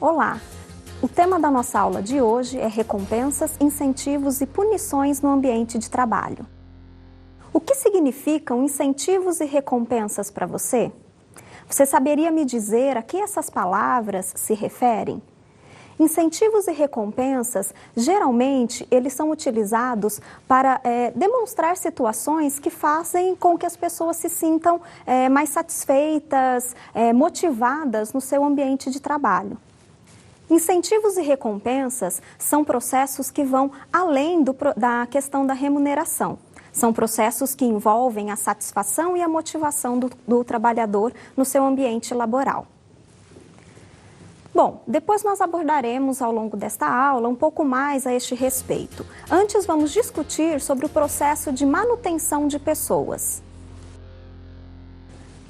Olá! O tema da nossa aula de hoje é recompensas, incentivos e punições no ambiente de trabalho. O que significam incentivos e recompensas para você? Você saberia me dizer a que essas palavras se referem? Incentivos e recompensas, geralmente, eles são utilizados para demonstrar situações que fazem com que as pessoas se sintam mais satisfeitas, motivadas no seu ambiente de trabalho. Incentivos e recompensas são processos que vão além da questão da remuneração. São processos que envolvem a satisfação e a motivação do trabalhador no seu ambiente laboral. Bom, depois nós abordaremos ao longo desta aula um pouco mais a este respeito. Antes vamos discutir sobre o processo de manutenção de pessoas.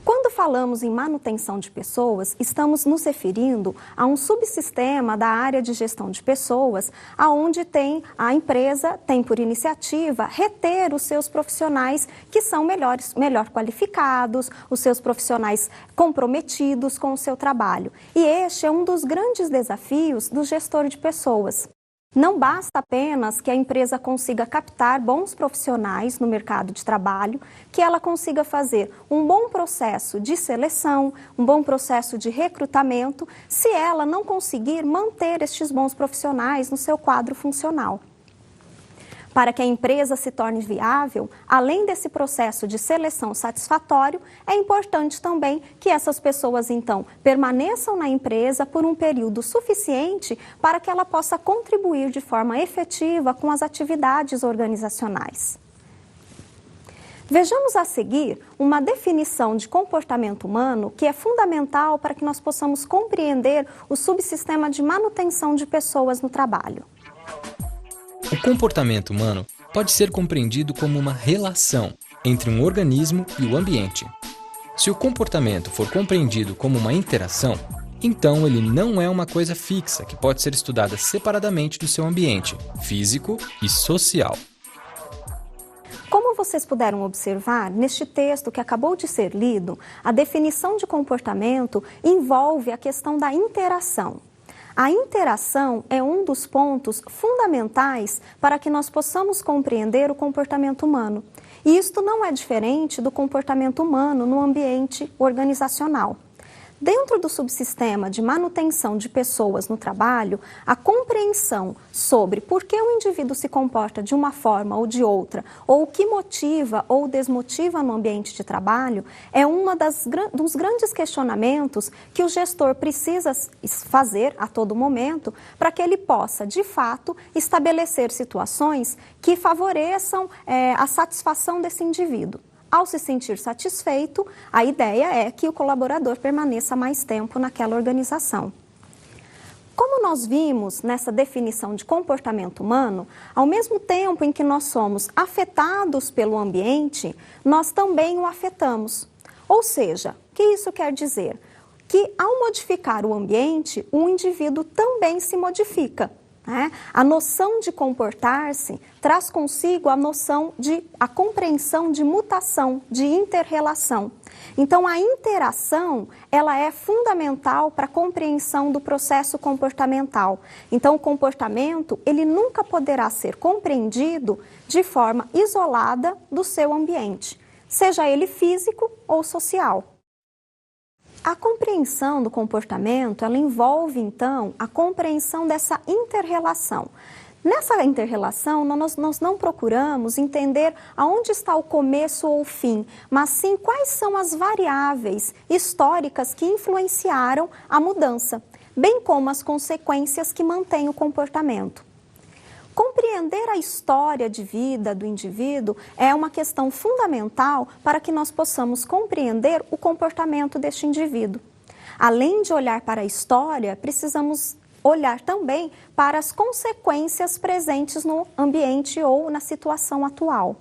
Quando falamos em manutenção de pessoas, estamos nos referindo a um subsistema da área de gestão de pessoas, onde a empresa tem por iniciativa reter os seus profissionais que são melhor qualificados, os seus profissionais comprometidos com o seu trabalho. E este é um dos grandes desafios do gestor de pessoas. Não basta apenas que a empresa consiga captar bons profissionais no mercado de trabalho, que ela consiga fazer um bom processo de seleção, um bom processo de recrutamento, se ela não conseguir manter estes bons profissionais no seu quadro funcional. Para que a empresa se torne viável, além desse processo de seleção satisfatório, é importante também que essas pessoas, então, permaneçam na empresa por um período suficiente para que ela possa contribuir de forma efetiva com as atividades organizacionais. Vejamos a seguir uma definição de comportamento humano que é fundamental para que nós possamos compreender o subsistema de manutenção de pessoas no trabalho. O comportamento humano pode ser compreendido como uma relação entre um organismo e o ambiente. Se o comportamento for compreendido como uma interação, então ele não é uma coisa fixa que pode ser estudada separadamente do seu ambiente físico e social. Como vocês puderam observar, neste texto que acabou de ser lido, a definição de comportamento envolve a questão da interação. A interação é um dos pontos fundamentais para que nós possamos compreender o comportamento humano. E isto não é diferente do comportamento humano no ambiente organizacional. Dentro do subsistema de manutenção de pessoas no trabalho, a compreensão sobre por que o indivíduo se comporta de uma forma ou de outra, ou o que motiva ou desmotiva no ambiente de trabalho, é dos grandes questionamentos que o gestor precisa fazer a todo momento para que ele possa, de fato, estabelecer situações que favoreçam a satisfação desse indivíduo. Ao se sentir satisfeito, a ideia é que o colaborador permaneça mais tempo naquela organização. Como nós vimos nessa definição de comportamento humano, ao mesmo tempo em que nós somos afetados pelo ambiente, nós também o afetamos. Ou seja, o que isso quer dizer? Que ao modificar o ambiente, o indivíduo também se modifica. A noção de comportar-se traz consigo a compreensão de mutação, de inter-relação. Então, a interação, ela é fundamental para a compreensão do processo comportamental. Então, o comportamento, ele nunca poderá ser compreendido de forma isolada do seu ambiente, seja ele físico ou social. A compreensão do comportamento, ela envolve, então, a compreensão dessa inter-relação. Nessa inter-relação, nós não procuramos entender aonde está o começo ou o fim, mas sim quais são as variáveis históricas que influenciaram a mudança, bem como as consequências que mantêm o comportamento. Compreender a história de vida do indivíduo é uma questão fundamental para que nós possamos compreender o comportamento deste indivíduo. Além de olhar para a história, precisamos olhar também para as consequências presentes no ambiente ou na situação atual.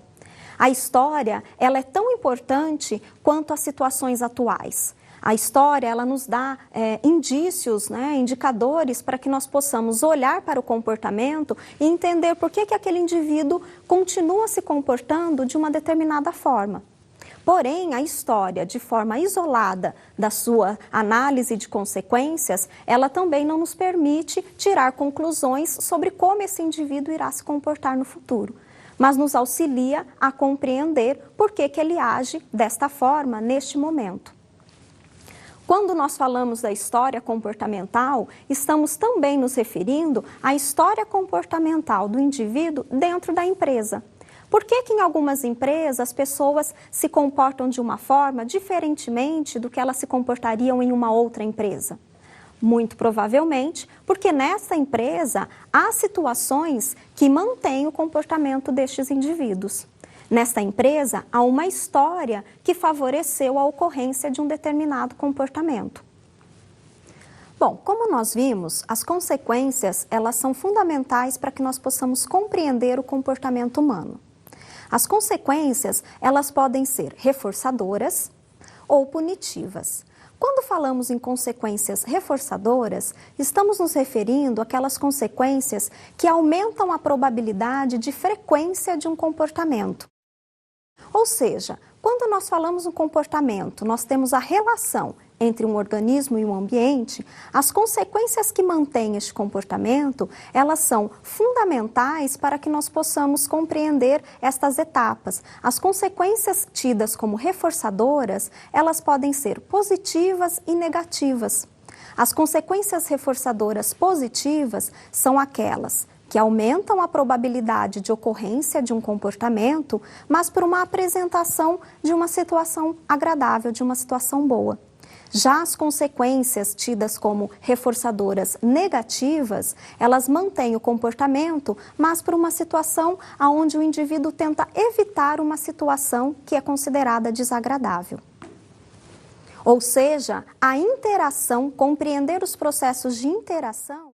A história, ela é tão importante quanto as situações atuais. A história, ela nos dá indícios, indicadores para que nós possamos olhar para o comportamento e entender por que aquele indivíduo continua se comportando de uma determinada forma. Porém, a história, de forma isolada da sua análise de consequências, ela também não nos permite tirar conclusões sobre como esse indivíduo irá se comportar no futuro, mas nos auxilia a compreender por que ele age desta forma neste momento. Quando nós falamos da história comportamental, estamos também nos referindo à história comportamental do indivíduo dentro da empresa. Por que em algumas empresas as pessoas se comportam de uma forma diferentemente do que elas se comportariam em uma outra empresa? Muito provavelmente porque nessa empresa há situações que mantêm o comportamento destes indivíduos. Nesta empresa há uma história que favoreceu a ocorrência de um determinado comportamento. Bom, como nós vimos, as consequências elas são fundamentais para que nós possamos compreender o comportamento humano. As consequências, elas podem ser reforçadoras ou punitivas. Quando falamos em consequências reforçadoras, estamos nos referindo àquelas consequências que aumentam a probabilidade de frequência de um comportamento. Ou seja, quando nós falamos no comportamento, nós temos a relação entre um organismo e um ambiente, as consequências que mantêm este comportamento, elas são fundamentais para que nós possamos compreender estas etapas. As consequências tidas como reforçadoras, elas podem ser positivas e negativas. As consequências reforçadoras positivas são aquelas que aumentam a probabilidade de ocorrência de um comportamento, mas por uma apresentação de uma situação agradável, de uma situação boa. Já as consequências tidas como reforçadoras negativas, elas mantêm o comportamento, mas por uma situação onde o indivíduo tenta evitar uma situação que é considerada desagradável. Ou seja, a interação, compreender os processos de interação